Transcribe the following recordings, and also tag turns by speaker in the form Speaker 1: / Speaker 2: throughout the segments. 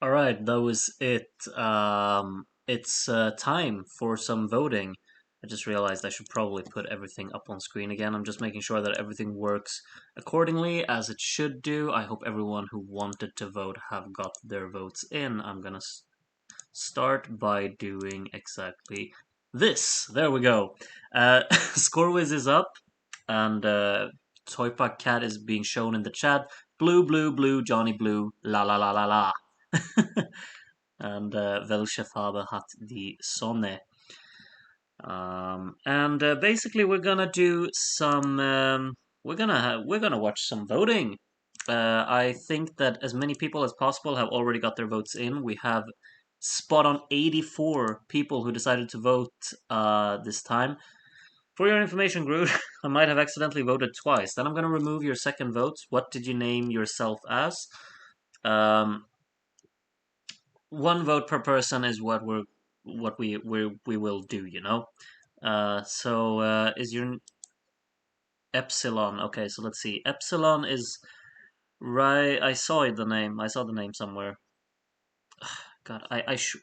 Speaker 1: All right, that was it. It's time for some voting. I just realized I should probably put everything up on screen again. I'm just making sure that everything works accordingly as it should do. I hope everyone who wanted to vote have got their votes in. I'm gonna start by doing exactly this. There we go. Scorewiz is up, and Toypak Cat is being shown in the chat. Blue, blue, blue, Johnny Blue, la la la la la. And Welche Farbe hat die Sonne? And basically, we're gonna do some. We're gonna watch some voting. I think that as many people as possible have already got their votes in. We have spot on 84 people who decided to vote this time. For your information, Groot, I might have accidentally voted twice. Then I'm gonna remove your second vote. What did you name yourself as? Um, One vote per person is what we will do, you know. So is your Epsilon? Okay, so let's see. Epsilon is right. I saw the name. I saw the name somewhere. God,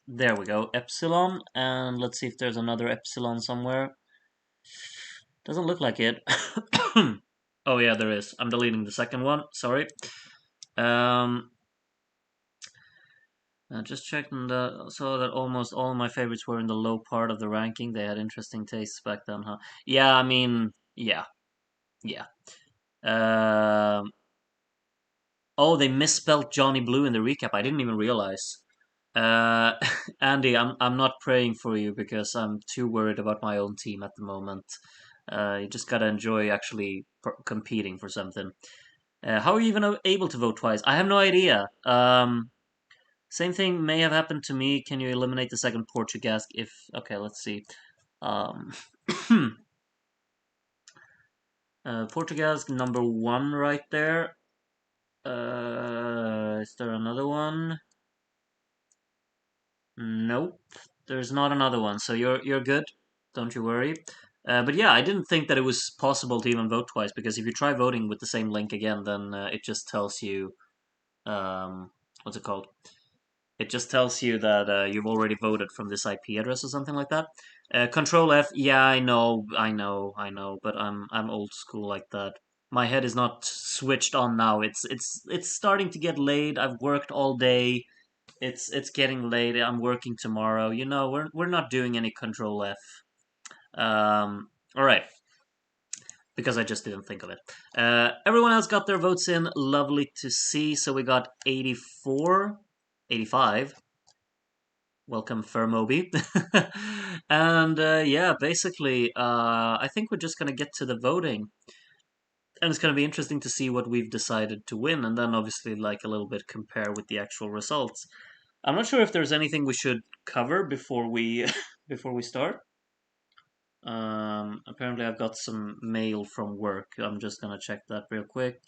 Speaker 1: there we go. Epsilon, and let's see if there's another Epsilon somewhere. Doesn't look like it. Oh yeah, there is. I'm deleting the second one. Sorry. Um, just checking so that almost all of my favorites were in the low part of the ranking. They had interesting tastes back then, huh? Yeah, I mean, yeah, yeah. Um, oh, they misspelled Johnny Blue in the recap. I didn't even realize. Uh, Andy, I'm not praying for you because I'm too worried about my own team at the moment. You just gotta enjoy actually competing for something. How are you even able to vote twice? I have no idea. Same thing may have happened to me. Can you eliminate the second Portuguese if... Okay, let's see. Um, Portuguese number one right there. Is there another one? Nope, there's not another one. So you're good. Don't you worry. But yeah, I didn't think that it was possible to even vote twice because if you try voting with the same link again, then it just tells you what's it called? It just tells you that you've already voted from this IP address or something like that. Control F, yeah, I know, but I'm old school like that. My head is not switched on now. It's starting to get late. I've worked all day. It's getting late. I'm working tomorrow. You know, we're not doing any Control F. All right, because I just didn't think of it. Everyone else got their votes in. Lovely to see. So we got 84, 85. Welcome, Furmoby. And yeah, basically, I think we're just gonna get to the voting, and it's gonna be interesting to see what we've decided to win, and then obviously, like a little bit compare with the actual results. I'm not sure if there's anything we should cover before we before we start. Apparently, I've got some mail from work. I'm just gonna check that real quick.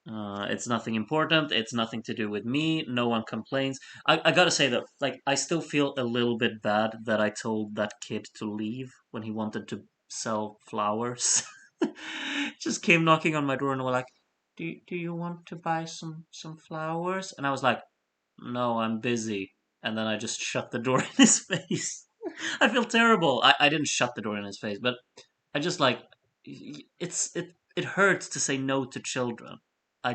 Speaker 1: It's nothing important. It's nothing to do with me. No one complains. I gotta say though, like I still feel a little bit bad that I told that kid to leave when he wanted to sell flowers. Just came knocking on my door and were like, "Do you want to buy some flowers?" And I was like, "No, I'm busy." And then I just shut the door in his face. I feel terrible. I didn't shut the door in his face, but I just like it hurts to say no to children. I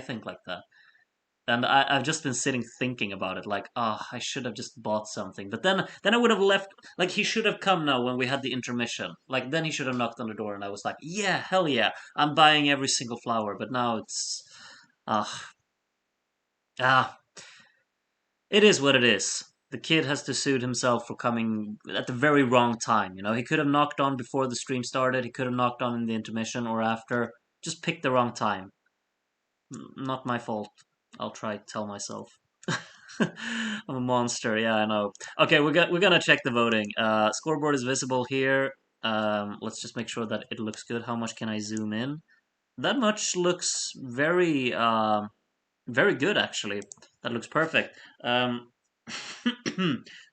Speaker 1: think like that. And I've just been sitting thinking about it, like, I should have just bought something. But then I would have left. Like he should have come now when we had the intermission. Like then he should have knocked on the door, and I was like, yeah, hell yeah, I'm buying every single flower. But now it's, ah, ah, it is what it is. The kid has to suit himself for coming at the very wrong time. You know, he could have knocked on before the stream started. He could have knocked on in the intermission or after. Just picked the wrong time. Not my fault. I'll try to tell myself. I'm a monster. Yeah, I know. Okay, we're gonna check the voting. Scoreboard is visible here. Let's just make sure that it looks good. How much can I zoom in? That much looks very good actually. That looks perfect.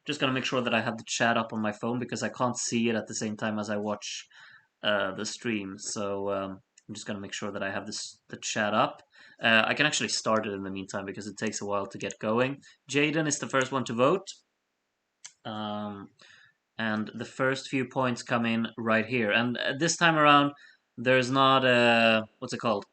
Speaker 1: Just gonna make sure that I have the chat up on my phone because I can't see it at the same time as I watch the stream. So I'm just gonna make sure that I have the chat up. I can actually start it in the meantime because it takes a while to get going. Jaden is the first one to vote. Um, and the first few points come in right here. And this time around, there's not a what's it called?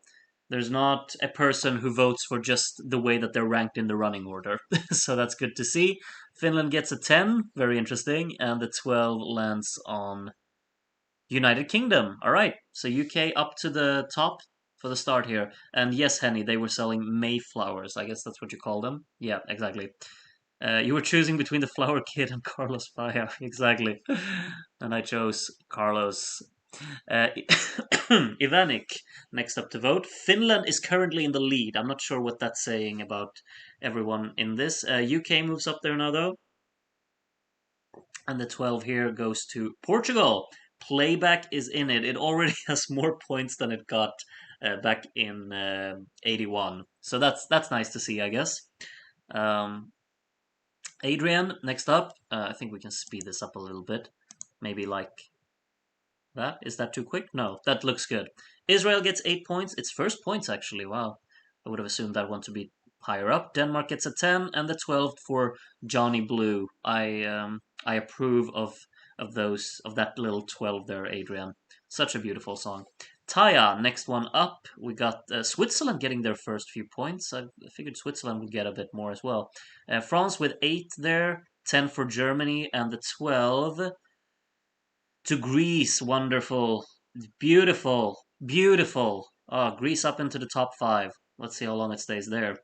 Speaker 1: There's not a person who votes for just the way that they're ranked in the running order. So that's good to see. Finland gets a 10, very interesting, and the 12 lands on United Kingdom. All right, so UK up to the top for the start here. And yes, Henny, they were selling Mayflowers. I guess that's what you call them. Yeah, exactly. You were choosing between the Flower Kid and Carlos Paya, exactly. And I chose Carlos. Ivanik, next up to vote. Finland is currently in the lead. I'm not sure what that's saying about everyone in this. UK moves up there now, though. And the 12 here goes to Portugal. Playback is in it. It already has more points than it got back in 81. So that's nice to see, I guess. Um, Adrian, next up. I think we can speed this up a little bit. Maybe like that. Is that too quick? No, that looks good. Israel gets 8 points. Its first points, actually. Wow. I would have assumed that one to be higher up. Denmark gets a 10, and the 12 for Johnny Blue. I approve of that little 12 there, Adrian. Such a beautiful song. Taya, next one up. We got Switzerland getting their first few points. I figured Switzerland would get a bit more as well. France with 8 there, 10 for Germany, and the 12 to Greece. Wonderful, beautiful, beautiful. Oh, Greece up into the top 5. Let's see how long it stays there.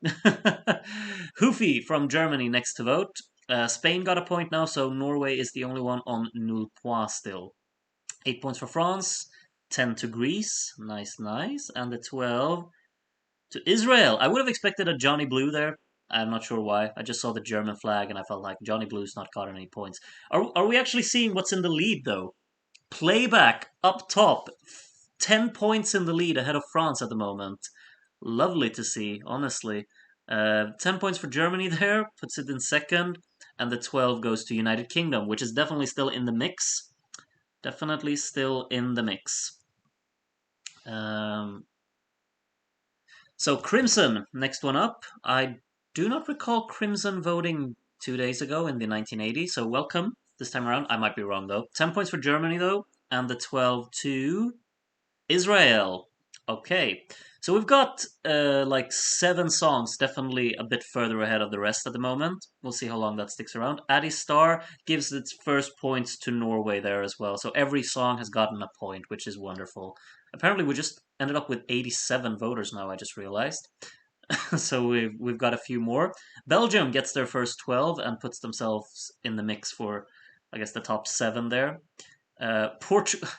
Speaker 1: Hoofy from Germany next to vote. Spain got a point now, so Norway is the only one on nul points still. 8 points for France, 10 to Greece. Nice, nice. And the 12 to Israel. I would have expected a Johnny Blue there. I'm not sure why. I just saw the German flag and I felt like Johnny Blue's not got any points. Are we actually seeing what's in the lead though? Playback up top, 10 points in the lead ahead of France at the moment. Lovely to see, honestly. 10 points for Germany there, puts it in second, and the 12 goes to United Kingdom, which is definitely still in the mix. Definitely still in the mix. So Crimson, next one up. I do not recall Crimson voting 2 days ago in the 1980s, so welcome this time around. I might be wrong though. 10 points for Germany though, and the 12 to Israel. Okay, so we've got like 7 songs, definitely a bit further ahead of the rest at the moment. We'll see how long that sticks around. Addy Star gives its first points to Norway there as well. So every song has gotten a point, which is wonderful. Apparently, we just ended up with 87 voters now. I just realized. So we've got a few more. Belgium gets their first 12 and puts themselves in the mix for, I guess, the top 7 there. Portugal.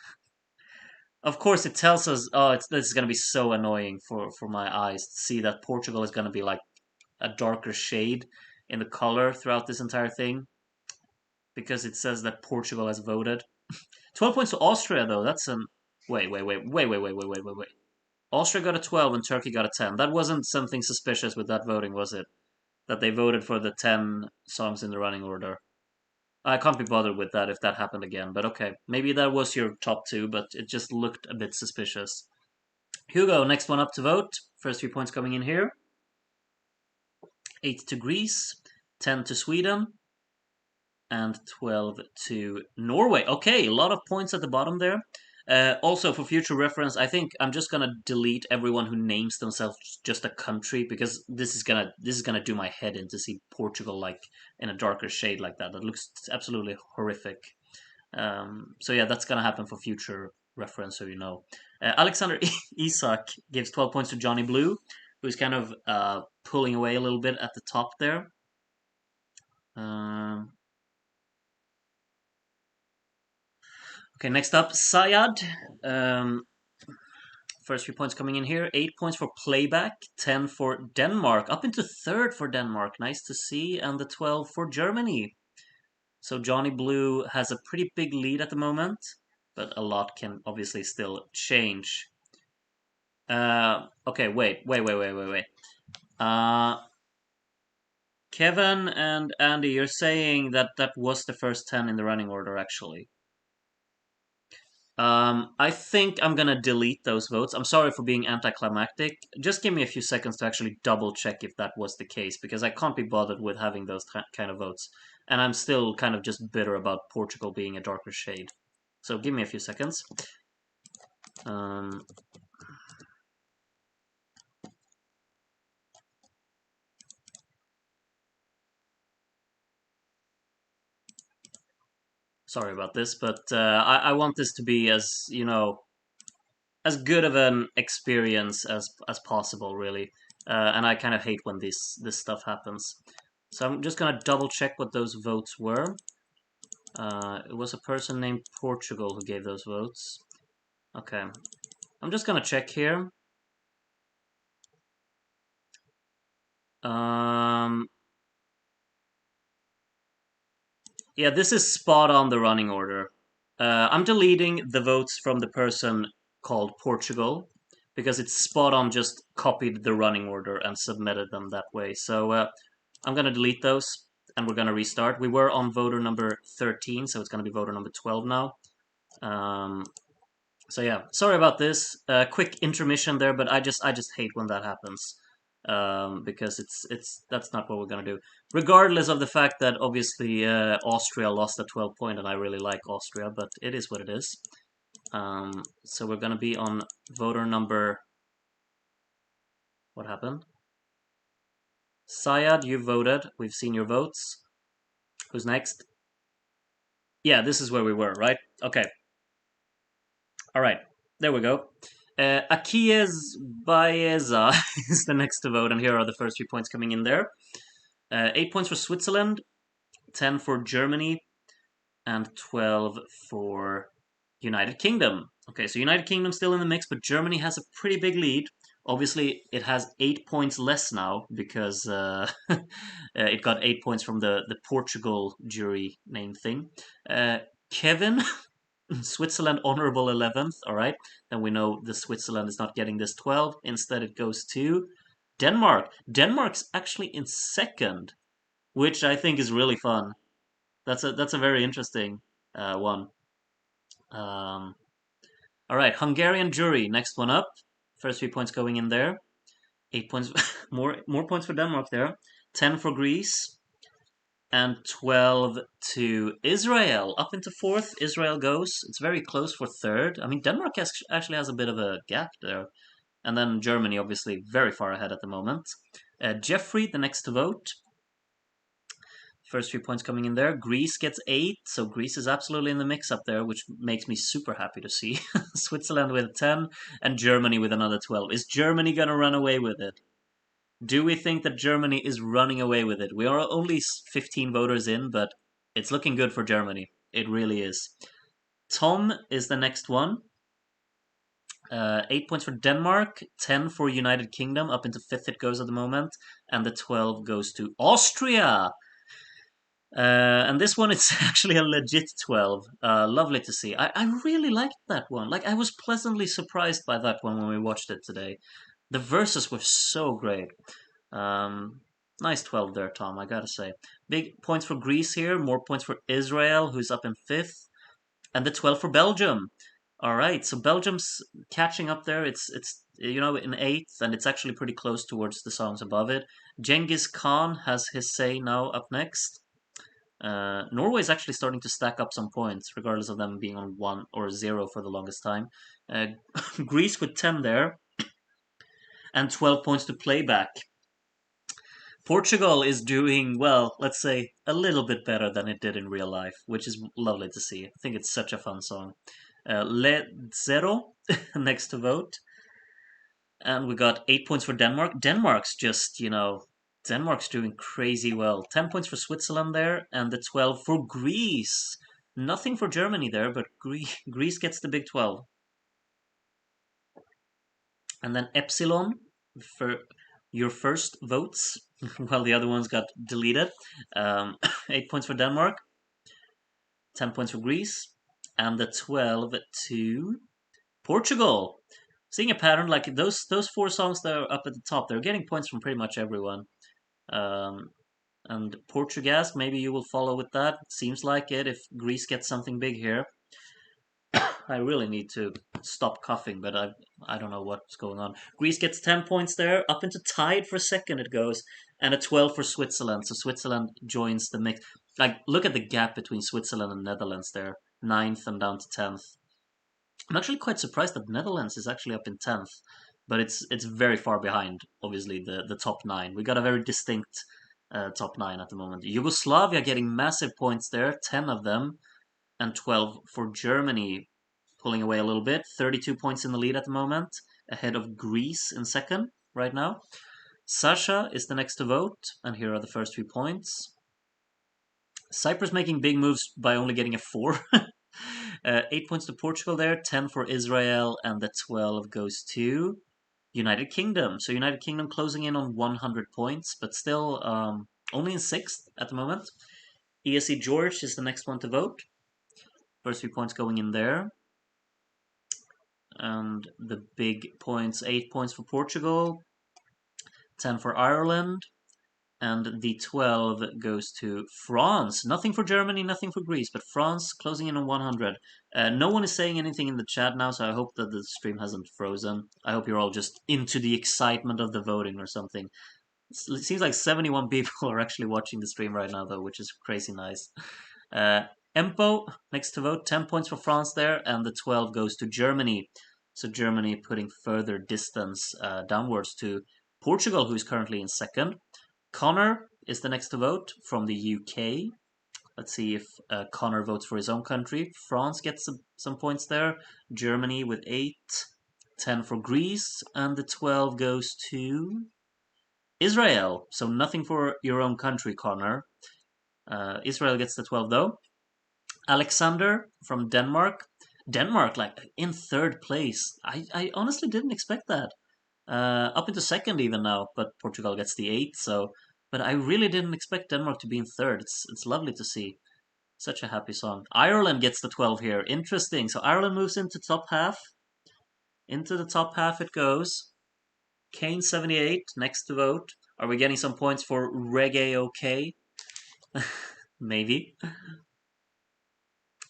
Speaker 1: Of course, it tells us, oh, this is going to be so annoying for my eyes to see that Portugal is going to be like a darker shade in the color throughout this entire thing because it says that Portugal has voted. 12 points to Austria, though. That's an. Wait. Austria got a 12 and Turkey got a 10. That wasn't something suspicious with that voting, was it? That they voted for the 10 songs in the running order. I can't be bothered with that if that happened again, but okay. Maybe that was your top 2, but it just looked a bit suspicious. Hugo, next one up to vote. First few points coming in here. 8 to Greece, 10 to Sweden, and 12 to Norway. Okay, a lot of points at the bottom there. Also, for future reference, I think I'm just gonna delete everyone who names themselves just a country because this is gonna do my head in to see Portugal like in a darker shade like that. That looks absolutely horrific. So yeah, that's gonna happen for future reference, so you know. Alexander Isak gives 12 points to Johnny Blue, who's kind of pulling away a little bit at the top there. Okay, next up, Sayad. First few points coming in here. 8 points for Playback, 10 for Denmark, up into third for Denmark. Nice to see, and the 12 for Germany. So Johnny Blue has a pretty big lead at the moment, but a lot can obviously still change. Okay, wait. Kevin and Andy, you're saying that that was the first 10 in the running order, actually. I think I'm gonna delete those votes. I'm sorry for being anticlimactic. Just give me a few seconds to actually double check if that was the case, because I can't be bothered with having those kind of votes. And I'm still kind of just bitter about Portugal being a darker shade. So give me a few seconds. Um, Sorry about this, but I want this to be as, as good of an experience as possible, really. And I kind of hate when this stuff happens. So I'm just gonna double check what those votes were. It was a person named Portugal who gave those votes. Okay, I'm just gonna check here. Um, yeah, this is spot on the running order. I'm deleting the votes from the person called Portugal because it's spot on. Just copied the running order and submitted them that way. So I'm gonna delete those and we're gonna restart. We were on voter number 13, so it's gonna be voter number 12 now. Um, So yeah, sorry about this. Quick intermission there, but I just hate when that happens, because it's that's not what we're gonna do. Regardless of the fact that obviously Austria lost at 12 point, and I really like Austria, but it is what it is. So we're gonna be on voter number. What happened? Sayad, you voted. We've seen your votes. Who's next? Yeah, this is where we were, right? Okay. All right. There we go. Akiez Baeza is the next to vote, and here are the first few points coming in there. 8 points for Switzerland, 10 for Germany, and 12 for United Kingdom. Okay, so United Kingdom still in the mix, but Germany has a pretty big lead. Obviously, it has 8 points less now because it got 8 points from the Portugal jury name thing. Kevin, Switzerland honorable 11th. All right, then we know the Switzerland is not getting this 12. Instead, it goes to Denmark. Denmark's actually in second, which I think is really fun. That's a very interesting one. Um, all right, Hungarian jury, next one up. First few points going in there. 8 points, more points for Denmark there. 10 for Greece and 12 to Israel. Up into fourth, Israel goes. It's very close for third. I mean, Denmark actually has a bit of a gap there. And then Germany, obviously, very far ahead at the moment. Jeffrey, the next to vote. First few points coming in there. Greece gets 8, so Greece is absolutely in the mix up there, which makes me super happy to see. Switzerland with 10 and Germany with another 12. Is Germany going to run away with it? Do we think that Germany is running away with it? We are only 15 voters in, but it's looking good for Germany. It really is. Tom is the next one. 8 points for Denmark, 10 for United Kingdom. Up into fifth it goes at the moment, and the 12 goes to Austria. And this one, it's actually a legit 12. Lovely to see. I really liked that one. Like, I was pleasantly surprised by that one when we watched it today. The verses were so great. Nice 12 there, Tom, I gotta say. Big points for Greece here, more points for Israel, who's up in fifth, and the 12 for Belgium. All right, so Belgium's catching up there. It's in eighth, and it's actually pretty close towards the songs above it. Genghis Khan has his say now up next. Norway is actually starting to stack up some points, regardless of them being on 1 or 0 for the longest time. Uh, Greece with 10 there, and 12 points to playback. Portugal is doing, well, let's say, a little bit better than it did in real life, which is lovely to see. I think it's such a fun song. Le Zero, next to vote. And we got 8 points for Denmark. Denmark's just, Denmark's doing crazy well. 10 points for Switzerland there, and the 12 for Greece. Nothing for Germany there, but Greece gets the big 12. And then Epsilon for your first votes, while the other ones got deleted. 8 points for Denmark, 10 points for Greece, and the 12 to Portugal. Seeing a pattern, like those four songs that are up at the top, they're getting points from pretty much everyone. Um, and Portuguese, maybe you will follow with that. Seems like it if Greece gets something big here. I really need to stop coughing, but I don't know what's going on. Greece gets 10 points there, up into tied for second it goes, and a 12 for Switzerland. So Switzerland joins the mix. Like, look at the gap between Switzerland and Netherlands there. Ninth and down to 10th. I'm actually quite surprised that Netherlands is actually up in 10th, but it's very far behind, obviously, the top nine. We got a very distinct top nine at the moment. Yugoslavia getting massive points there, 10 of them, and 12 for Germany, pulling away a little bit. 32 points in the lead at the moment, ahead of Greece in second right now. Sasha is the next to vote, and here are the first 3 points. Cyprus making big moves by only getting a 4. 8 points to Portugal there, 10 for Israel, and the 12 goes to United Kingdom. So United Kingdom closing in on 100 points, but still only in 6th at the moment. ESC George is the next one to vote. First 3 points going in there. And the big points, 8 points for Portugal, 10 for Ireland, and the 12 goes to France. Nothing for Germany, nothing for Greece, but France closing in on 100. No one is saying anything in the chat now, so I hope that the stream hasn't frozen. I hope you're all just into the excitement of the voting or something. It seems like 71 people are actually watching the stream right now, though, which is crazy nice. Empo, next to vote, 10 points for France there, and the 12 goes to Germany. So Germany putting further distance downwards to Portugal, who is currently in second. Connor is the next to vote from the UK. Let's see if Connor votes for his own country. France gets some points there. Germany with 8. 10 for Greece. And the 12 goes to Israel. So nothing for your own country, Connor. Israel gets the 12 though. Alexander from Denmark. Denmark, like, in third place. I honestly didn't expect that. Up into second even now, but Portugal gets the 8th, so... But I really didn't expect Denmark to be in third. It's lovely to see. Such a happy song. Ireland gets the 12 here. Interesting. So Ireland moves into top half. Into the top half it goes. Kane 78, next to vote. Are we getting some points for Reggae OK? Maybe.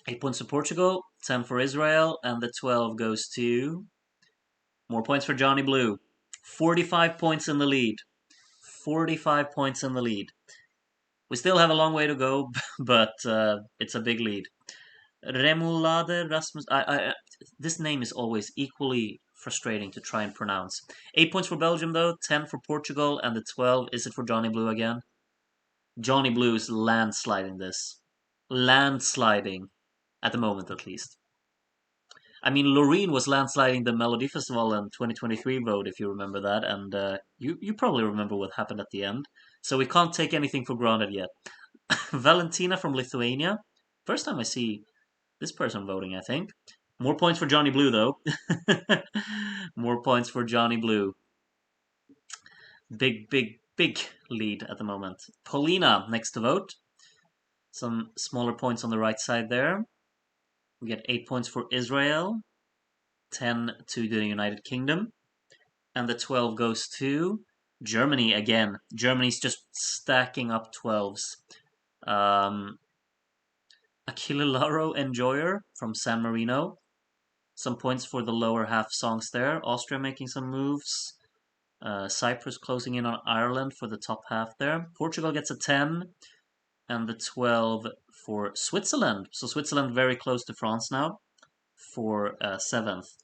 Speaker 1: 8 points to Portugal, 10 for Israel, and the 12 goes to... More points for Johnny Blue. 45 points in the lead. 45 points in the lead. We still have a long way to go, but it's a big lead. Remulade Rasmus... this name is always equally frustrating to try and pronounce. 8 points for Belgium, though. 10 for Portugal, and the 12, is it for Johnny Blue again? Johnny Blue is landsliding this. Landsliding. At the moment, at least. I mean, Loreen was landsliding the Melody Festival in 2023 vote, if you remember that, and you probably remember what happened at the end. So we can't take anything for granted yet. Valentina from Lithuania. First time I see this person voting, I think. More points for Johnny Blue, though. More points for Johnny Blue. Big, big, big lead at the moment. Paulina, next to vote. Some smaller points on the right side there. We get 8 points for Israel, 10 to the United Kingdom, and the 12 goes to Germany again. Germany's just stacking up 12s. Aquilaro Enjoyer from San Marino. Some points for the lower half songs there. Austria making some moves. Cyprus closing in on Ireland for the top half there. Portugal gets a 10, and the 12 for Switzerland. So Switzerland very close to France now for 7th.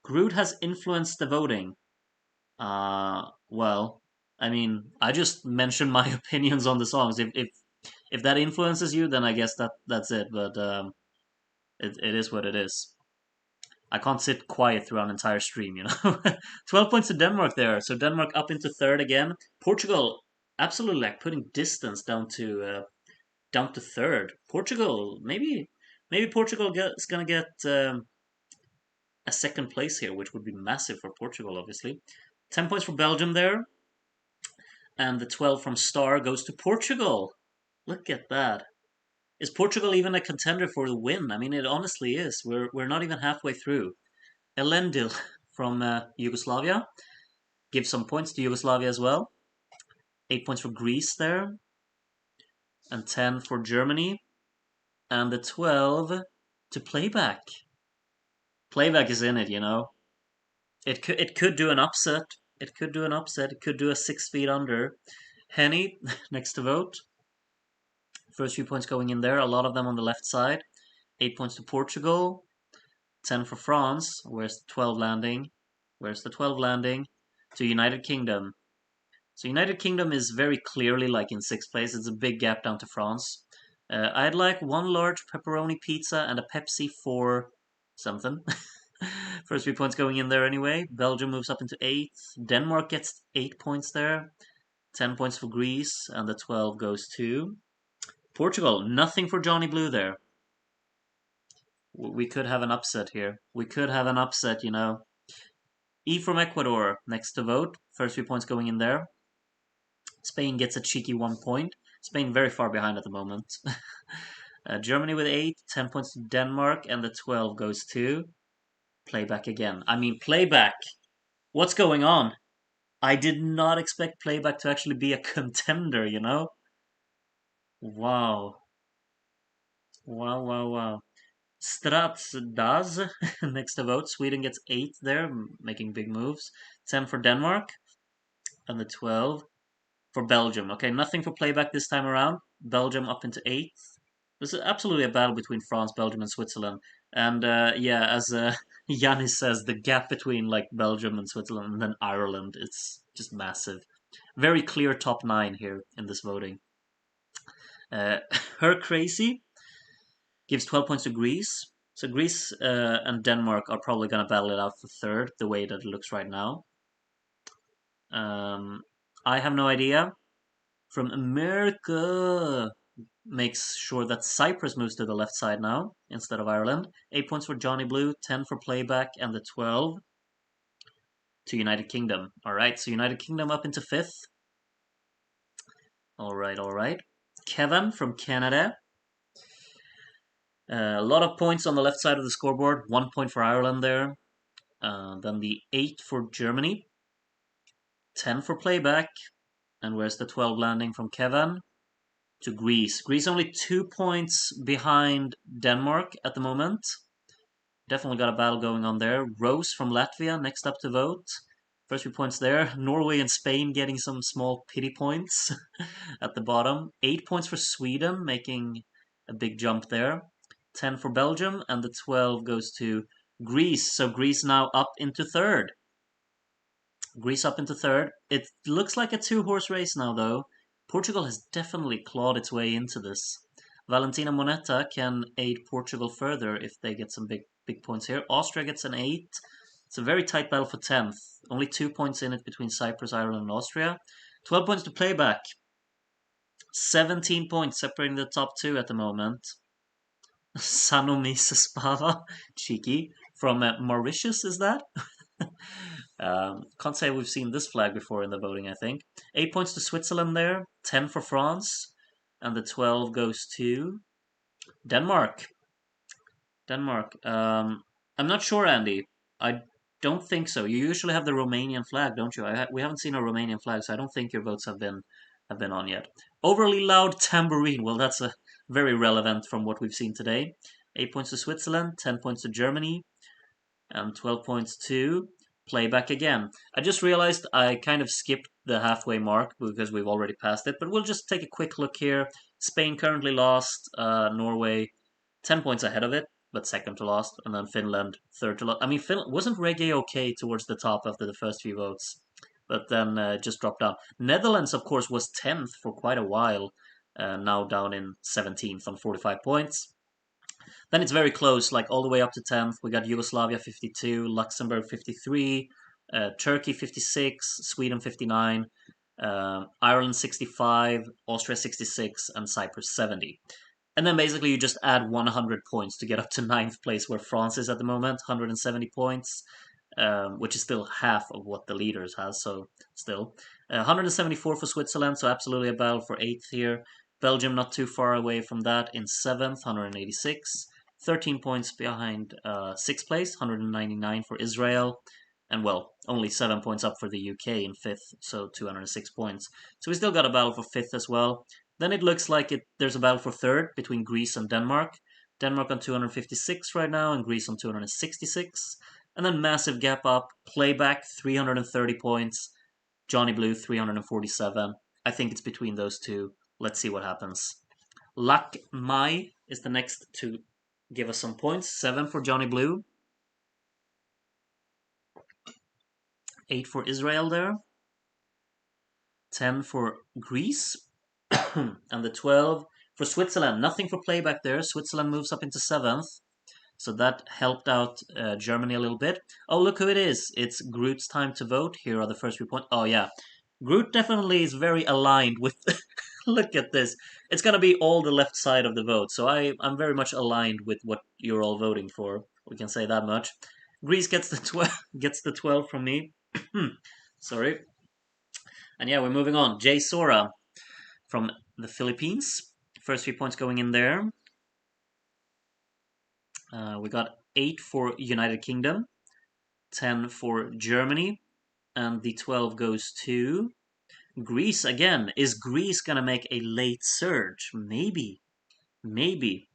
Speaker 1: Groot has influenced the voting. Well, I mean, I just mentioned my opinions on the songs. If that influences you, then I guess that's it. But it is what it is. I can't sit quiet throughout an entire stream, you know. 12 points to Denmark there. So Denmark up into third again. Portugal absolutely like putting distance down to third. Portugal, maybe Portugal is gonna get a second place here, which would be massive for Portugal, obviously. 10 points for Belgium there, and the 12 from Star goes to Portugal. Look at that. Is Portugal even a contender for the win? I mean, it honestly is. We're not even halfway through. Elendil from Yugoslavia gives some points to Yugoslavia as well. 8 points for Greece there, and 10 for Germany. And the 12 to playback. Playback is in it, you know. It could do an upset. It could do an upset. It could do a 6 feet under. Henny next to vote. First few points going in there. A lot of them on the left side. 8 points to Portugal. 10 for France. Where's the 12 landing? Where's the 12 landing? To United Kingdom. So United Kingdom is very clearly like in 6th place. It's a big gap down to France. I'd like one large pepperoni pizza and a Pepsi for something. First 3 points going in there anyway. Belgium moves up into 8th. Denmark gets 8 points there. 10 points for Greece, and the 12 goes to Portugal. Nothing for Johnny Blue there. We could have an upset here. We could have an upset, you know. E from Ecuador, next to vote. First 3 points going in there. Spain gets a cheeky 1 point. Spain very far behind at the moment. Germany with 8, 10 points to Denmark, and the 12 goes to Playback again. I mean, Playback. What's going on? I did not expect Playback to actually be a contender, you know? Wow. Wow, wow, wow. Strats does next to vote. Sweden gets 8 there, making big moves. 10 for Denmark, and the 12 for Belgium. Okay, nothing for Playback this time around. Belgium up into 8th. This is absolutely a battle between France, Belgium, and Switzerland. And yeah, as Yanis says, the gap between like Belgium and Switzerland and then Ireland, it's just massive. Very clear top 9 here in this voting. Her Crazy gives 12 points to Greece. So Greece and Denmark are probably going to battle it out for 3rd, the way that it looks right now. I have no idea. From America makes sure that Cyprus moves to the left side now instead of Ireland. 8 points for Johnny Blue, 10 for Playback, and the 12 to United Kingdom. All right, so United Kingdom up into 5th. All right, all right. Kevin from Canada. A lot of points on the left side of the scoreboard. 1 point for Ireland there. Then the 8 for Germany. 10 for Playback. And where's the 12 landing from Kevin? To Greece. Greece only 2 points behind Denmark at the moment. Definitely got a battle going on there. Rose from Latvia next up to vote. First 3 points there. Norway and Spain getting some small pity points at the bottom. 8 points for Sweden, making a big jump there. 10 for Belgium, and the 12 goes to Greece. So Greece now up into 3rd. Greece up into 3rd. It looks like a 2-horse race now, though. Portugal has definitely clawed its way into this. Valentina Moneta can aid Portugal further if they get some big points here. Austria gets an 8. It's a very tight battle for 10th. Only 2 points in it between Cyprus, Ireland, and Austria. 12 points to Playback. 17 points separating the top 2 at the moment. Sanomis Spava, cheeky, from Mauritius, is that? Can't say we've seen this flag before in the voting, I think. 8 points to Switzerland there, 10 for France, and the 12 goes to Denmark. Denmark. I'm not sure, Andy. I don't think so. You usually have the Romanian flag, don't you? We haven't seen a Romanian flag, so I don't think your votes have been on yet. Overly loud tambourine. Well, that's very relevant from what we've seen today. 8 points to Switzerland, 10 points to Germany, and 12 points to Playback again. I just realized I kind of skipped the halfway mark because we've already passed it, but we'll just take a quick look here. Spain currently lost, Norway 10 points ahead of it, but second to last, and then Finland third to last. I mean, Finland wasn't Reggae okay towards the top after the first few votes, but then just dropped down. Netherlands, of course, was 10th for quite a while, now down in 17th on 45 points. Then it's very close, like all the way up to 10th. We got Yugoslavia 52, Luxembourg 53, Turkey 56, Sweden 59, Ireland 65, Austria 66, and Cyprus 70. And then basically you just add 100 points to get up to 9th place, where France is at the moment, 170 points, which is still half of what the leaders has, so still. 174 for Switzerland, so absolutely a battle for 8th here. Belgium not too far away from that in 7th, 186. 13 points behind 6th place, 199 for Israel. And well, only 7 points up for the UK in 5th, so 206 points. So we still got a battle for 5th as well. Then it looks like there's a battle for 3rd between Greece and Denmark. Denmark on 256 right now, and Greece on 266. And then massive gap up. Playback 330 points. Johnny Blue 347. I think it's between those two. Let's see what happens. Lak Mai is the next to give us some points. 7 for Johnny Blue. 8 for Israel there. 10 for Greece. And the 12 for Switzerland. Nothing for playback there. Switzerland moves up into 7th. So that helped out Germany a little bit. Oh, look who it is. It's Groot's time to vote. Here are the first 3 points. Oh, yeah. Groot definitely is very aligned with... Look at this. It's going to be all the left side of the vote. So I'm very much aligned with what you're all voting for. We can say that much. Greece gets the 12, gets the 12 from me. Sorry. And yeah, we're moving on. Jay Sora from the Philippines. First 3 points going in there. We got 8 for United Kingdom, 10 for Germany, and the 12 goes to Greece again. Is Greece gonna make a late surge? Maybe. Maybe.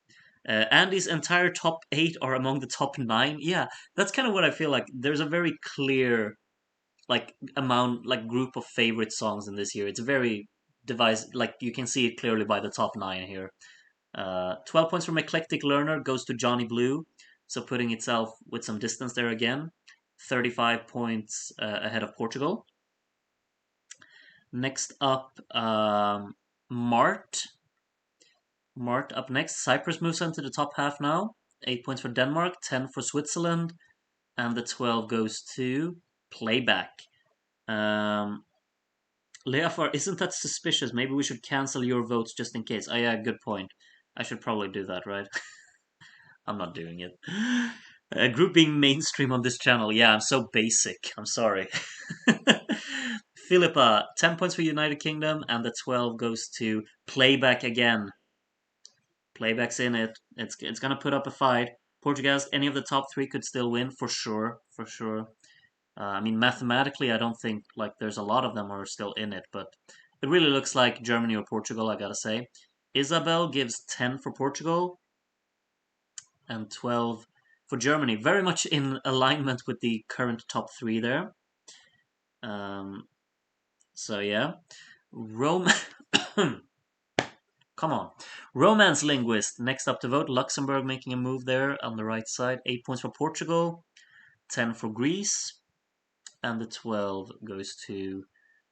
Speaker 1: Andy's entire top 8 are among the top 9. Yeah, that's kind of what I feel like. There's a very clear group of favorite songs in this year. It's very devised, like you can see it clearly by the top 9 here. 12 points from Eclectic Learner goes to Johnny Blue, so putting itself with some distance there again. 35 points ahead of Portugal. Next up, Mart. Mart up next. Cyprus moves into the top half now. 8 points for Denmark, 10 for Switzerland, and the 12 goes to Playback. Leafar, isn't that suspicious? Maybe we should cancel your votes just in case. Oh yeah, good point. I should probably do that, right? I'm not doing it. A group being mainstream on this channel. Yeah, I'm so basic. I'm sorry. Philippa, 10 points for United Kingdom, and the 12 goes to Playback again. Playback's in it. It's gonna put up a fight. Portugal, any of the top 3 could still win, for sure. For sure. I mean, mathematically, I don't think like there's a lot of them are still in it, but it really looks like Germany or Portugal, I gotta say. Isabel gives 10 for Portugal and 12 for Germany. Very much in alignment with the current top 3 there. So yeah. Rome. Come on. Romance linguist. Next up to vote. Luxembourg making a move there on the right side. 8 points for Portugal. 10 for Greece. And the 12 goes to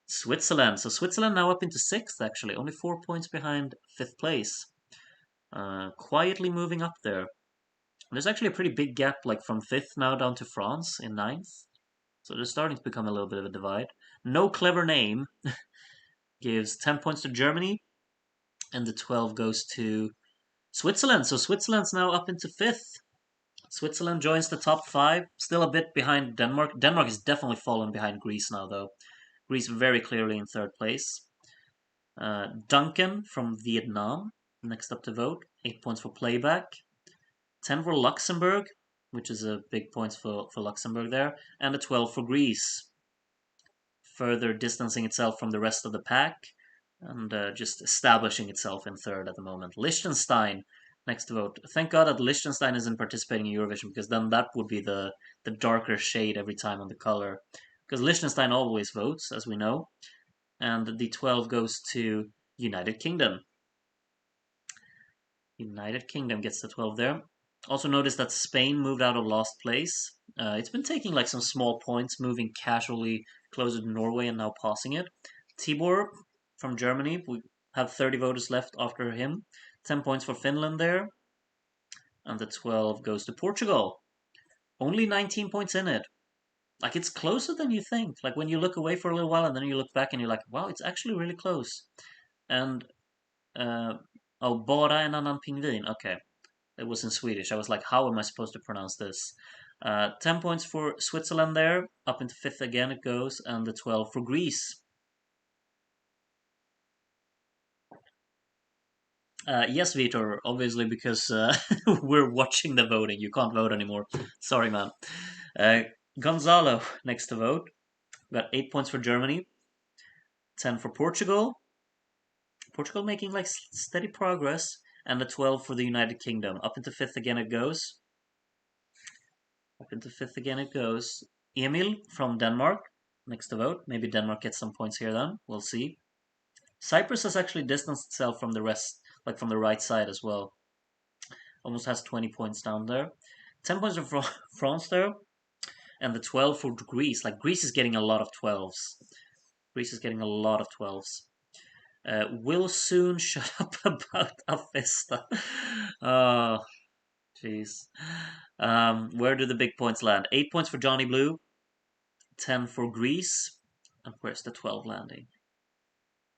Speaker 1: Switzerland. So Switzerland now up into 6th, actually. Only 4 points behind 5th place. Quietly moving up there. There's actually a pretty big gap, like from 5th now down to France in 9th. So there's starting to become a little bit of a divide. No Clever Name gives 10 points to Germany, and the 12 goes to Switzerland. So Switzerland's now up into 5th. Switzerland joins the top 5, still a bit behind Denmark. Denmark has definitely fallen behind Greece now, though. Greece very clearly in 3rd place. Duncan from Vietnam, next up to vote. 8 points for Playback. 10 for Luxembourg, which is a big points for Luxembourg there. And a 12 for Greece. Further distancing itself from the rest of the pack and just establishing itself in 3rd at the moment. Liechtenstein, next to vote. Thank God that Liechtenstein isn't participating in Eurovision, because then that would be the darker shade every time on the color. Because Liechtenstein always votes, as we know. And the 12 goes to United Kingdom. United Kingdom gets the 12 there. Also notice that Spain moved out of last place. It's been taking like some small points, moving casually closer to Norway and now passing it. Tibor from Germany, we have 30 voters left after him. 10 points for Finland there. And the 12 goes to Portugal. Only 19 points in it. Like, it's closer than you think. Like, when you look away for a little while and then you look back and you're like, wow, it's actually really close. And, bara en annan pingvin. Okay. It was in Swedish. I was like, how am I supposed to pronounce this? 10 points for Switzerland there. Up into 5th again it goes. And the 12 for Greece. Yes, Vitor, obviously, because we're watching the voting. You can't vote anymore. Sorry, man. Gonzalo, next to vote. Got 8 points for Germany. 10 for Portugal. Portugal making like steady progress. and a 12 for the United Kingdom. Up into 5th again it goes. Up into 5th again it goes. Emil from Denmark, next to vote. Maybe Denmark gets some points here then. We'll see. Cyprus has actually distanced itself from the rest, like from the right side as well. Almost has 20 points down there. 10 points for France there. And the 12 for Greece. Like, Greece is getting a lot of 12s. Greece is getting a lot of 12s. Will soon shut up about Avesta. Oh, jeez. Where do the big points land? 8 points for Johnny Blue. 10 for Greece. And where's the 12 landing?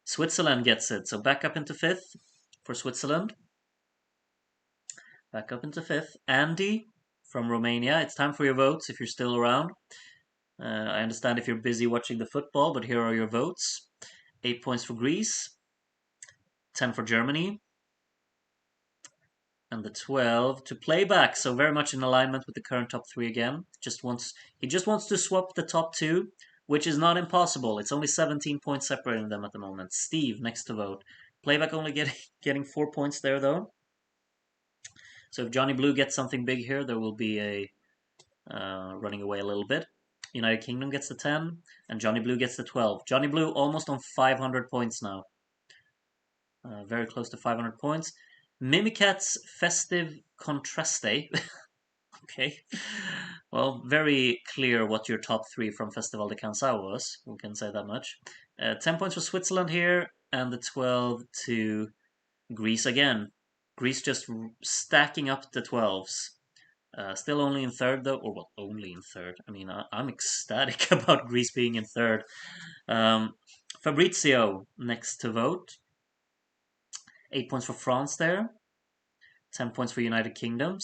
Speaker 1: Switzerland gets it. So back up into 5th for Switzerland. Back up into 5th. Andy from Romania. It's time for your votes if you're still around. I understand if you're busy watching the football, but here are your votes. 8 points for Greece. 10 for Germany. And the 12 to play back. So very much in alignment with the current top 3 again. He just wants to swap the top 2, which is not impossible. It's only 17 points separating them at the moment. Steve, next to vote. Playback only getting 4 points there, though. So if Johnny Blue gets something big here, there will be a running away a little bit. United Kingdom gets the 10, and Johnny Blue gets the 12. Johnny Blue almost on 500 points now. Very close to 500 points. Mimikat's Festive Contraste. Okay. Well, very clear what your top 3 from Festival de Canção was. We can say that much. 10 points for Switzerland here, and the 12 to Greece again. Greece just stacking up the 12s. Still only in 3rd, though. Or, well, only in 3rd. I mean, I'm ecstatic about Greece being in 3rd. Fabrizio, next to vote. 8 points for France there. 10 points for United Kingdom.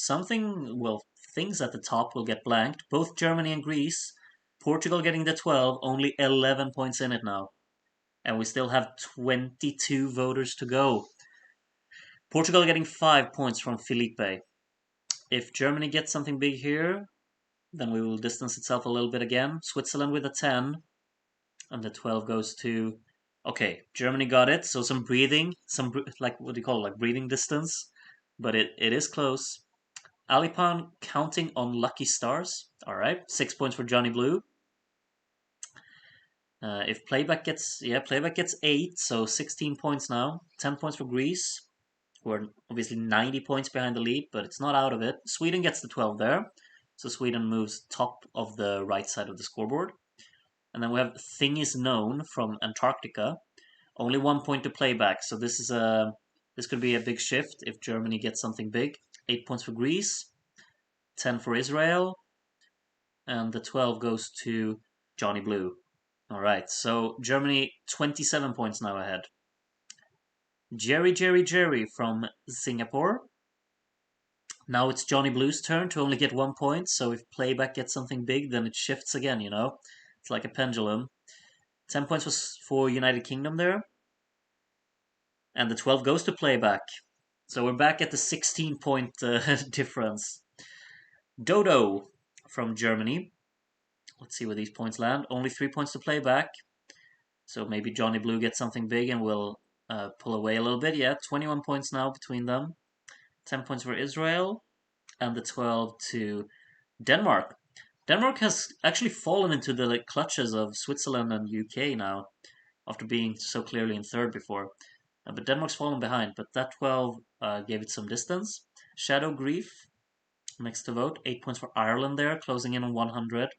Speaker 1: Things at the top will get blanked. Both Germany and Greece. Portugal getting the 12. Only 11 points in it now. And we still have 22 voters to go. Portugal getting 5 points from Felipe. If Germany gets something big here, then we will distance itself a little bit again. Switzerland with a 10. And the 12 goes to... Okay, Germany got it. So some breathing. Like, what do you call it? Like breathing distance. But it is close. Alipan counting on lucky stars. Alright, 6 points for Johnny Blue. If playback gets 8, so 16 points now. 10 points for Greece, who are obviously 90 points behind the lead, but it's not out of it. Sweden gets the 12 there, so Sweden moves top of the right side of the scoreboard. And then we have Thing Is Known from Antarctica. Only 1 point to playback, so this could be a big shift if Germany gets something big. 8 points for Greece, 10 for Israel, and the 12 goes to Johnny Blue. Alright, so Germany 27 points now ahead. Jerry from Singapore. Now it's Johnny Blue's turn to only get 1 point, so if playback gets something big, then it shifts again, you know? It's like a pendulum. 10 points was for United Kingdom there. And the 12 goes to playback. So we're back at the 16-point difference. Dodo from Germany. Let's see where these points land. Only 3 points to play back. So maybe Johnny Blue gets something big and will pull away a little bit. Yeah, 21 points now between them. 10 points for Israel. And the 12 to Denmark. Denmark has actually fallen into the clutches of Switzerland and UK now, after being so clearly in 3rd before. But Denmark's fallen behind. But that 12 gave it some distance. Shadow Grief, next to vote. 8 points for Ireland there, closing in on 100.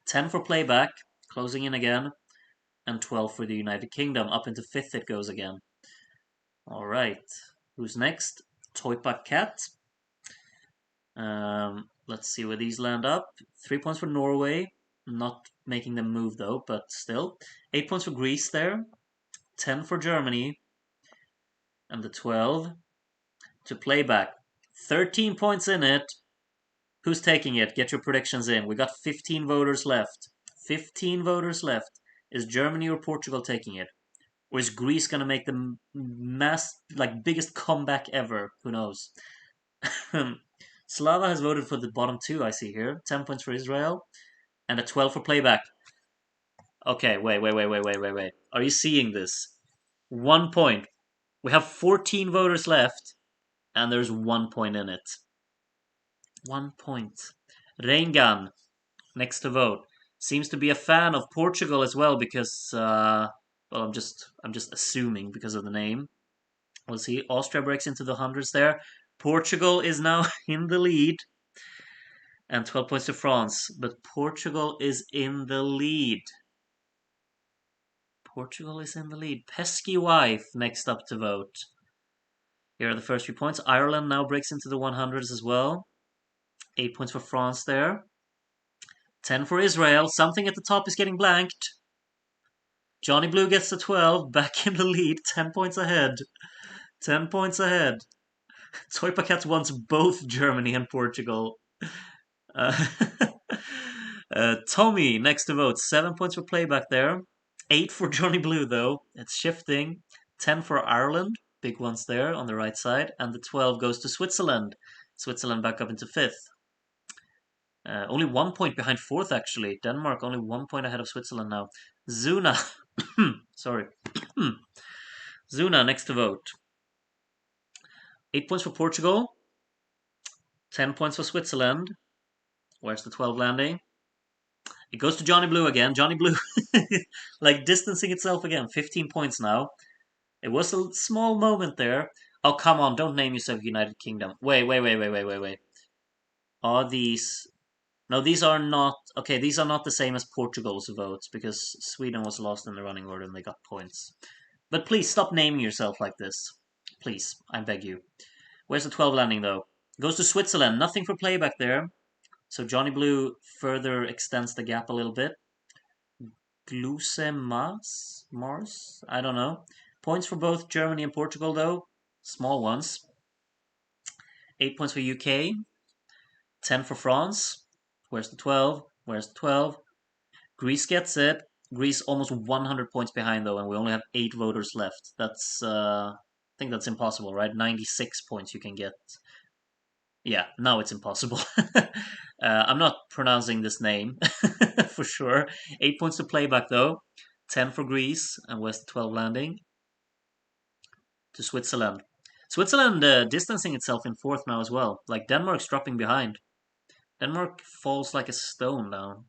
Speaker 1: 10 for playback, closing in again, and 12 for the United Kingdom. Up into 5th it goes again. Alright, who's next? Toypa Cat. Let's see where these land up. 3 points for Norway, not making them move though, but still. 8 points for Greece there, 10 for Germany, and the 12 to playback. 13 points in it. Who's taking it? Get your predictions in. We got 15 voters left. 15 voters left. Is Germany or Portugal taking it? Or is Greece gonna make the biggest comeback ever? Who knows? Slava has voted for the bottom 2, I see here. 10 points for Israel. And a 12 for playback. Okay, wait. Are you seeing this? 1 point. We have 14 voters left, and there's 1 point in it. 1 point. Rengan, next to vote, seems to be a fan of Portugal as well because, well, I'm just assuming because of the name. We'll see. Austria breaks into the hundreds there. Portugal is now in the lead. And 12 points to France. But Portugal is in the lead. Portugal is in the lead. Pesky wife next up to vote. Here are the first 3 points. Ireland now breaks into the 100s as well. 8 points for France there. 10 for Israel. Something at the top is getting blanked. Johnny Blue gets to 12. Back in the lead. 10 points ahead. 10 points ahead. Toy Paquette wants both Germany and Portugal. Tommy next to vote. 7 points for playback there. 8 for Johnny Blue though. It's shifting. 10 for Ireland. Big ones there on the right side. And the 12 goes to Switzerland. Switzerland back up into 5th. Only 1 point behind 4th actually. Denmark only 1 point ahead of Switzerland now. Zuna. Sorry. Zuna next to vote. 8 points for Portugal. 10 points for Switzerland. Where's the 12 landing? It goes to Johnny Blue again. Johnny Blue, like, distancing itself again. 15 points now. It was a small moment there. Oh, come on. Don't name yourself United Kingdom. Wait. Are these... No, these are not... Okay, these are not the same as Portugal's votes, because Sweden was lost in the running order and they got points. But please, stop naming yourself like this. Please, I beg you. Where's the 12 landing, though? Goes to Switzerland. Nothing for playback there. So Johnny Blue further extends the gap a little bit. Mars? I don't know. Points for both Germany and Portugal, though. Small ones. 8 points for UK. 10 for France. Where's the 12? Where's the 12? Greece gets it. Greece almost 100 points behind, though, and we only have 8 voters left. That's, I think that's impossible, right? 96 points you can get. Yeah, now it's impossible. I'm not pronouncing this name for sure. 8 points to playback though. 10 for Greece and West 12 landing to Switzerland. Switzerland distancing itself in 4th now as well. Like Denmark's dropping behind. Denmark falls like a stone down.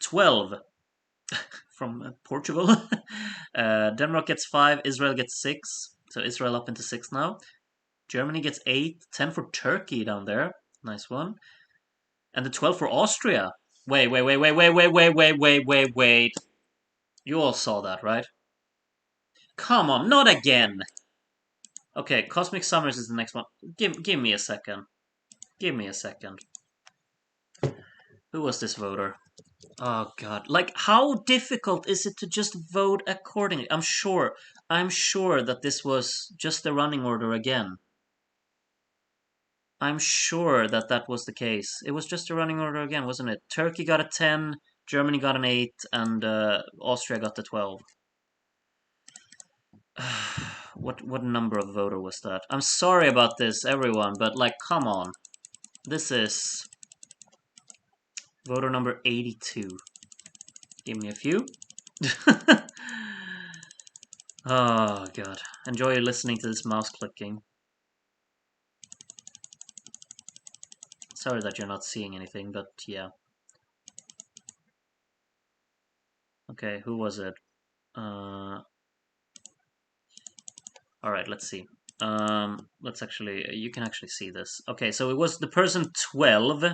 Speaker 1: 12 from Portugal. Denmark gets 5. Israel gets 6. So Israel up into 6th now. Germany gets 8. 10 for Turkey down there. Nice one. And the 12 for Austria. Wait. You all saw that, right? Come on, not again. Okay, Cosmic Summers is the next one. Give me a second. Give me a second. Who was this voter? Oh god. Like, how difficult is it to just vote accordingly? I'm sure that this was just the running order again. I'm sure that that was the case. It was just a running order again, wasn't it? Turkey got a 10, Germany got an 8, and Austria got the 12. What number of voter was that? I'm sorry about this, everyone, but like, come on. This is voter number 82. Give me a few. Oh god. Enjoy listening to this mouse clicking. Sorry that you're not seeing anything, but yeah. Okay, who was it? Alright, let's see. Let's actually... You can actually see this. Okay, so it was the person 12.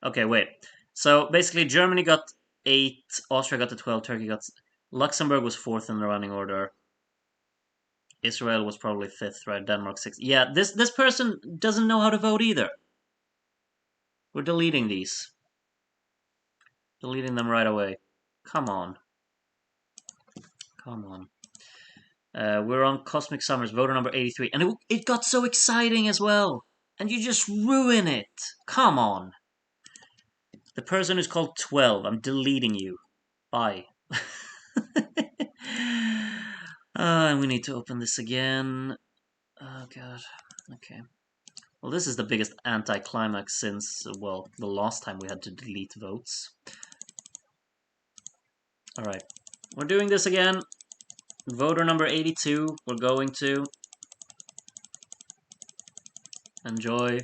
Speaker 1: Okay, wait. So, basically, Germany got 8, Austria got the 12, Turkey got... Luxembourg was 4th in the running order. Israel was probably 5th, right? Denmark 6th. Yeah, this person doesn't know how to vote either. We're deleting these. Deleting them right away. Come on. Come on. We're on Cosmic Summers, voter number 83. And it got so exciting as well. And you just ruin it. Come on. The person is called 12. I'm deleting you. Bye. And we need to open this again. Oh, God. Okay. Well, this is the biggest anticlimax since, well, the last time we had to delete votes. Alright. We're doing this again. Voter number 82, we're going to enjoy.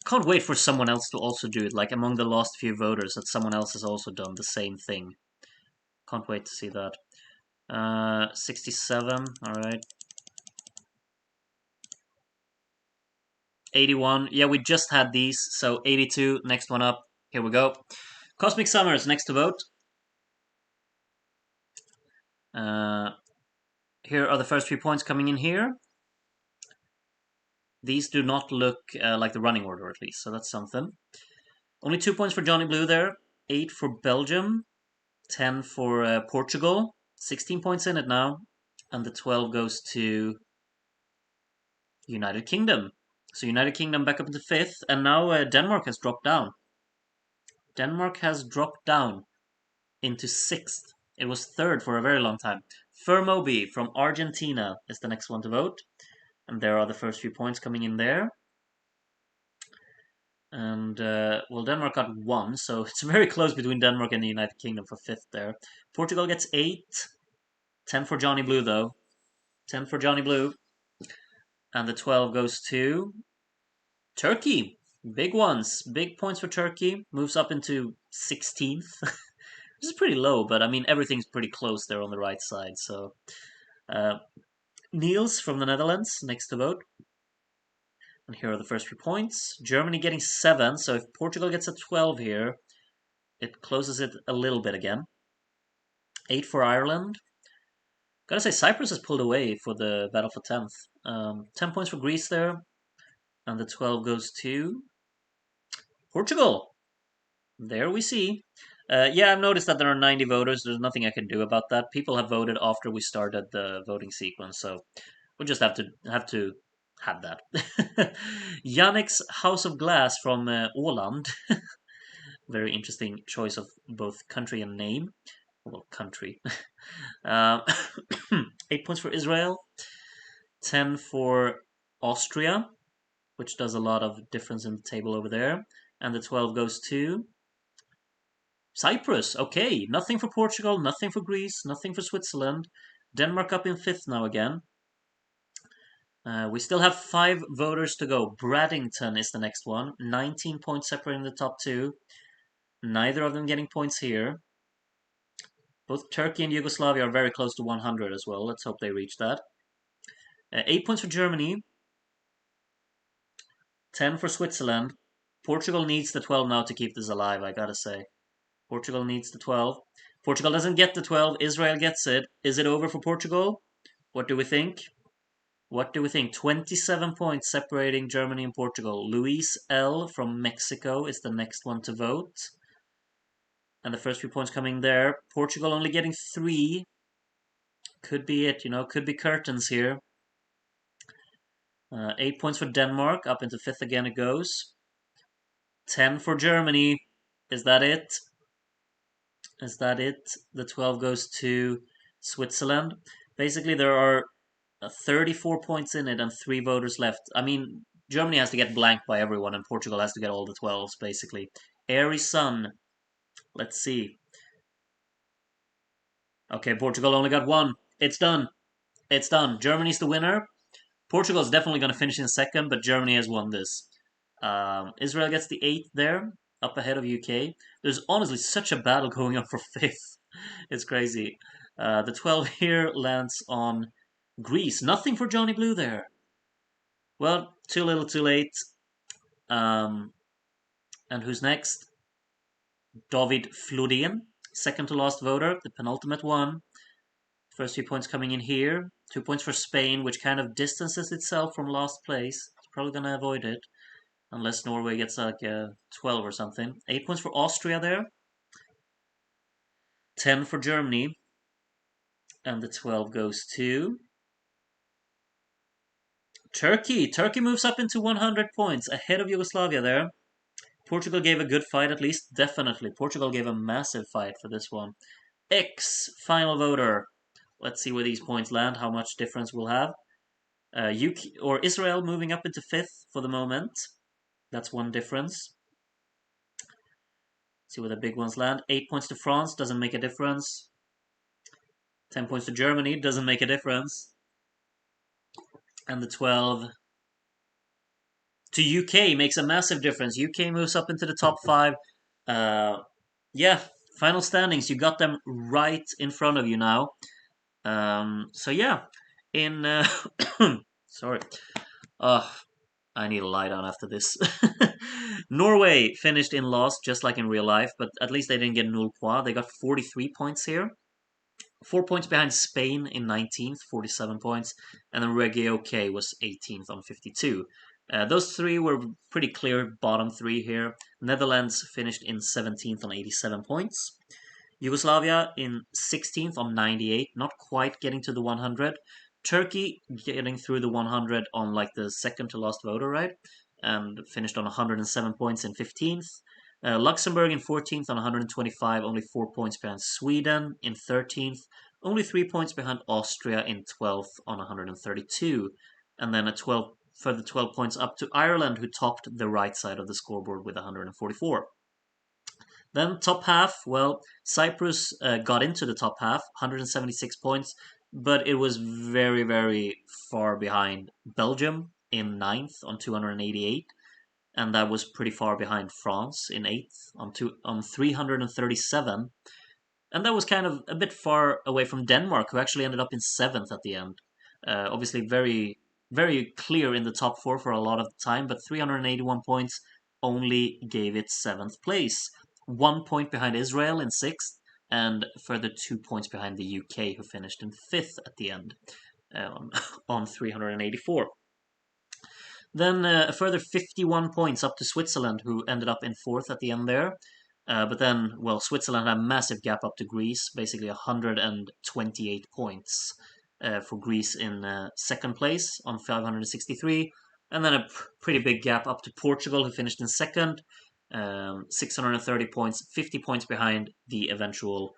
Speaker 1: Can't wait for someone else to also do it, like among the last few voters, that someone else has also done the same thing. Can't wait to see that. 67, alright. 81, yeah, we just had these, so 82, next one up. Here we go. Cosmic Summers, next to vote. Here are the first few points coming in here. These do not look like the running order, at least, so that's something. Only 2 points for Johnny Blue there. 8 for Belgium. 10 for Portugal. 16 points in it now. And the 12 goes to United Kingdom. So United Kingdom back up into 5th. And now Denmark has dropped down. Denmark has dropped down into 6th. It was 3rd for a very long time. Fermobi from Argentina is the next one to vote. And there are the first few points coming in there. And, well, Denmark got 1, so it's very close between Denmark and the United Kingdom for 5th there. Portugal gets 8. 10 for Johnny Blue, though. 10 for Johnny Blue. And the 12 goes to Turkey. Big ones. Big points for Turkey. Moves up into 16th. Which is pretty low, but I mean, everything's pretty close there on the right side. So, Niels from the Netherlands, next to vote. And here are the first few points. Germany getting 7, so if Portugal gets a 12 here, it closes it a little bit again. 8 for Ireland. Gotta say, Cyprus has pulled away for the battle for 10th. 10 points for Greece there. And the 12 goes to Portugal. There we see. Yeah, I've noticed that there are 90 voters. There's nothing I can do about that. People have voted after we started the voting sequence, so we'll just have to have that. Yannick's House of Glass from Åland. Very interesting choice of both country and name. Well, country. 8 points for Israel. 10 for Austria, which does a lot of difference in the table over there. And the 12 goes to Cyprus. Okay, nothing for Portugal, nothing for Greece, nothing for Switzerland. Denmark up in 5th now again. We still have 5 voters to go. Braddington is the next one. 19 points separating the top 2. Neither of them getting points here. Both Turkey and Yugoslavia are very close to 100 as well. Let's hope they reach that. 8 points for Germany. 10 for Switzerland. Portugal needs the 12 now to keep this alive, I gotta say. Portugal needs the 12. Portugal doesn't get the 12. Israel gets it. Is it over for Portugal? What do we think? What do we think? 27 points separating Germany and Portugal. Luis L. from Mexico is the next one to vote. And the first few points coming there. Portugal only getting 3. Could be it, could be curtains here. 8 points for Denmark. Up into 5th again it goes. 10 for Germany. Is that it? Is that it? The 12 goes to Switzerland. Basically, there are 34 points in it and 3 voters left. I mean, Germany has to get blanked by everyone, and Portugal has to get all the 12s, basically. Airy Sun. Let's see. Okay, Portugal only got 1. It's done. It's done. Germany's the winner. Portugal's definitely going to finish in 2nd, but Germany has won this. Israel gets the 8th there, up ahead of UK. There's honestly such a battle going on for 5th. It's crazy. The 12 here lands on Greece. Nothing for Johnny Blue there. Well, too little, too late. And who's next? David Flodin, second to last voter, the penultimate one. First few points coming in here. 2 points for Spain, which kind of distances itself from last place. It's probably going to avoid it. Unless Norway gets like a 12 or something. 8 points for Austria there. 10 for Germany. And the 12 goes to Turkey. Turkey moves up into 100 points, ahead of Yugoslavia there. Portugal gave a good fight, at least. Definitely. Portugal gave a massive fight for this one. X, final voter. Let's see where these points land, how much difference we'll have. UK or Israel moving up into 5th for the moment. That's one difference. See where the big ones land. 8 points to France, doesn't make a difference. 10 points to Germany, doesn't make a difference. And the 12 to UK makes a massive difference. UK moves up into the top 5. Uh, yeah, final standings. You got them right in front of you now. So yeah, in sorry, I need to lie down after this. Norway finished in loss, just like in real life, but at least they didn't get null point. They got 43 points here. 4 points behind Spain in 19th, 47 points, and then Reggae OK was 18th on 52. Those three were pretty clear bottom three here. Netherlands finished in 17th on 87 points. Yugoslavia in 16th on 98, not quite getting to the 100. Turkey getting through the 100 on like the second to last voter, right? And finished on 107 points in 15th. Luxembourg in 14th on 125, only 4 points behind Sweden in 13th, only 3 points behind Austria in 12th on 132, and then a 12 further 12 points up to Ireland, who topped the right side of the scoreboard with 144. Then top half, well, Cyprus got into the top half, 176 points, but it was very, very far behind Belgium in ninth on 288, and that was pretty far behind France in eighth on 337, and that was kind of a bit far away from Denmark, who actually ended up in seventh at the end. Obviously, very very clear in the top four for a lot of the time, but 381 points only gave it seventh place. 1 point behind Israel in sixth, and further 2 points behind the UK, who finished in fifth at the end on 384. Then a further 51 points up to Switzerland, who ended up in fourth at the end there. But then, well, Switzerland had a massive gap up to Greece, basically 128 points for Greece in second place on 563. And then a pretty big gap up to Portugal, who finished in second, 630 points, 50 points behind the eventual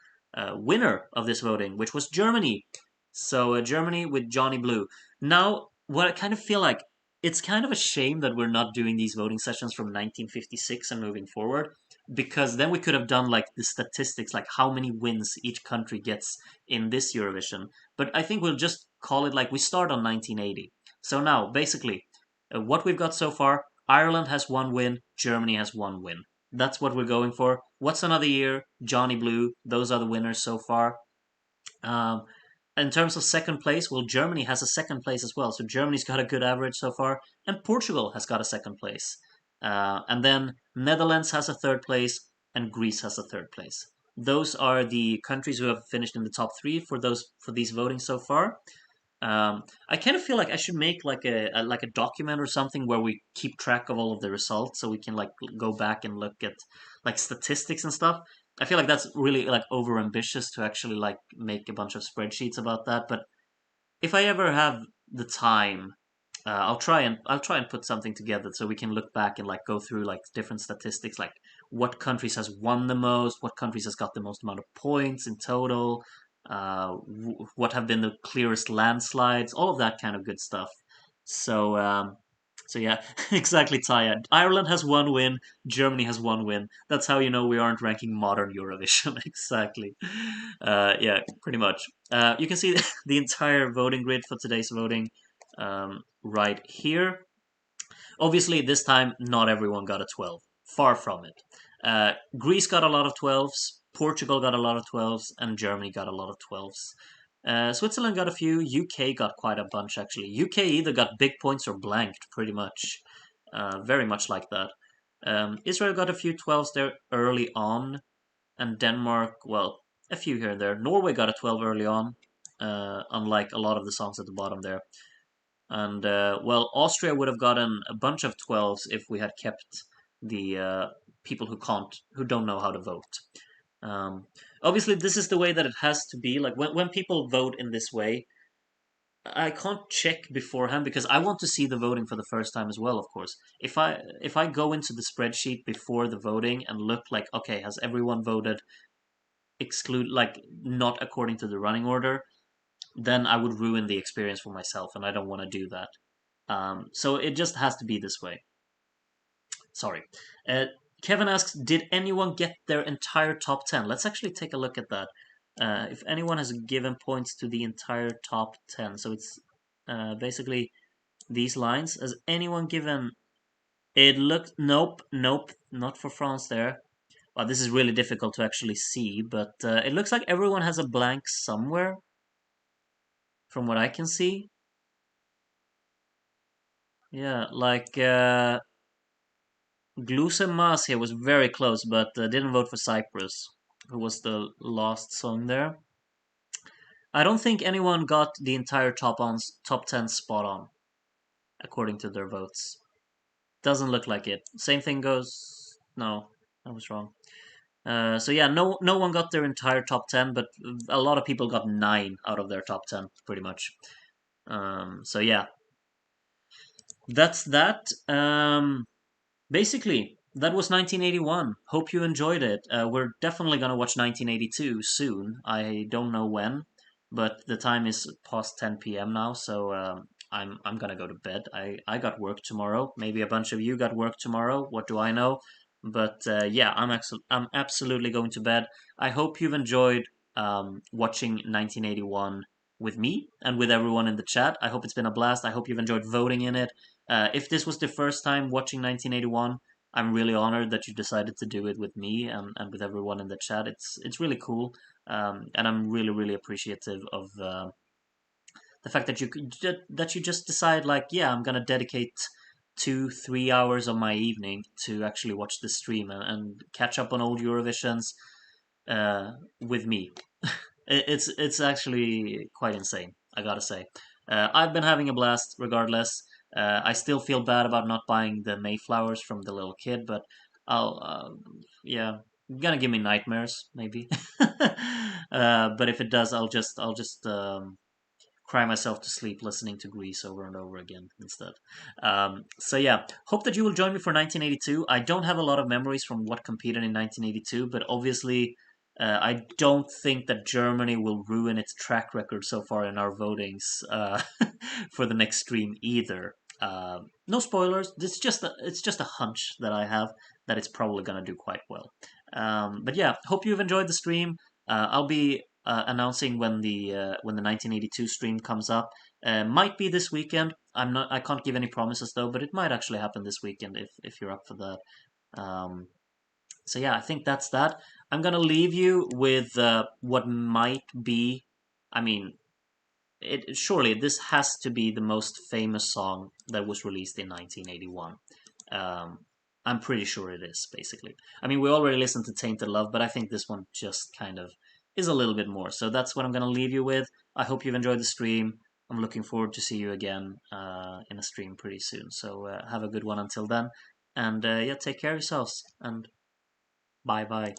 Speaker 1: winner of this voting, which was Germany. So Germany with Johnny Blue. Now, what I kind of feel like, it's kind of a shame that we're not doing these voting sessions from 1956 and moving forward, because then we could have done like the statistics, like how many wins each country gets in this Eurovision. But I think we'll just call it like we start on 1980. So now, basically, what we've got so far: Ireland has 1 win, Germany has 1 win. That's what we're going for. What's another year? Johnny Blue. Those are the winners so far. Um, in terms of second place, well, Germany has a second place as well. So Germany's got a good average so far, and Portugal has got a second place. And then Netherlands has a third place, and Greece has a third place. Those are the countries who have finished in the top three for these voting so far. I kind of feel like I should make like a document or something where we keep track of all of the results, so we can like go back and look at like statistics and stuff. I feel like that's really like over ambitious to actually like make a bunch of spreadsheets about that. But if I ever have the time, I'll try and put something together so we can look back and like go through like different statistics, like what countries has won the most, what countries has got the most amount of points in total, what have been the clearest landslides, all of that kind of good stuff. So so yeah, exactly, Taya. Ireland has 1 win, Germany has 1 win. That's how you know we aren't ranking modern Eurovision. Exactly. Yeah, pretty much. You can see the entire voting grid for today's voting right here. Obviously, this time not everyone got a 12. Far from it. Greece got a lot of 12s, Portugal got a lot of 12s, and Germany got a lot of 12s. Switzerland got a few. UK got quite a bunch actually. UK either got big points or blanked, pretty much. Very much like that. Israel got a few 12s there early on, and Denmark, well, a few here and there. Norway got a 12 early on, unlike a lot of the songs at the bottom there. And well, Austria would have gotten a bunch of 12s if we had kept the people who don't know how to vote. Um, Obviously, this is the way that it has to be. Like when people vote in this way, I can't check beforehand because I want to see the voting for the first time as well. Of course, if I go into the spreadsheet before the voting and look like, okay, has everyone voted exclude like not according to the running order, then I would ruin the experience for myself, and I don't want to do that. So it just has to be this way. Sorry. Uh, Kevin asks, did anyone get their entire top 10? Let's actually take a look at that. If anyone has given points to the entire top 10, so it's basically these lines. Has anyone given? It looked nope, nope, not for France there. Well, this is really difficult to actually see, but it looks like everyone has a blank somewhere, from what I can see. Yeah, like Glucemas here was very close, but didn't vote for Cyprus, who was the last song there. I don't think anyone got the entire top 10 spot on, according to their votes. Doesn't look like it. Same thing goes. No, I was wrong. So yeah, no one got their entire top 10, but a lot of people got 9 out of their top 10, pretty much. So yeah, that's that. Basically, that was 1981. Hope you enjoyed it. We're definitely gonna watch 1982 soon. I don't know when, but the time is past 10 p.m. now, so I'm gonna go to bed. I got work tomorrow. Maybe a bunch of you got work tomorrow. What do I know? But yeah, I'm absolutely going to bed. I hope you've enjoyed watching 1981 with me and with everyone in the chat. I hope it's been a blast. I hope you've enjoyed voting in it. If this was the first time watching 1981, I'm really honored that you decided to do it with me and with everyone in the chat. It's really cool, and I'm really appreciative of the fact that you just decide like, yeah, I'm gonna dedicate 2-3 hours of my evening to actually watch the stream and catch up on old Eurovisions with me. It's actually quite insane, I gotta say. I've been having a blast regardless. I still feel bad about not buying the Mayflowers from the little kid, but yeah, gonna give me nightmares maybe. But if it does, I'll just cry myself to sleep listening to Grease over and over again instead. So yeah, hope that you will join me for 1982. I don't have a lot of memories from what competed in 1982, but obviously I don't think that Germany will ruin its track record so far in our votings for the next stream either. No spoilers. It's just a hunch that I have that it's probably gonna do quite well. But yeah, hope you've enjoyed the stream. I'll be announcing when the 1982 stream comes up. Might be this weekend. I can't give any promises though, but it might actually happen this weekend if you're up for that. Um, so yeah, I think that's that. I'm gonna leave you with what might be. I mean, it surely this has to be the most famous song that was released in 1981. Um, I'm pretty sure it is, basically. I mean, we already listened to Tainted Love, but I think this one just kind of is a little bit more. So that's what I'm going to leave you with. I hope you've enjoyed the stream. I'm looking forward to see you again in a stream pretty soon. So have a good one until then. And yeah, take care of yourselves. And bye bye.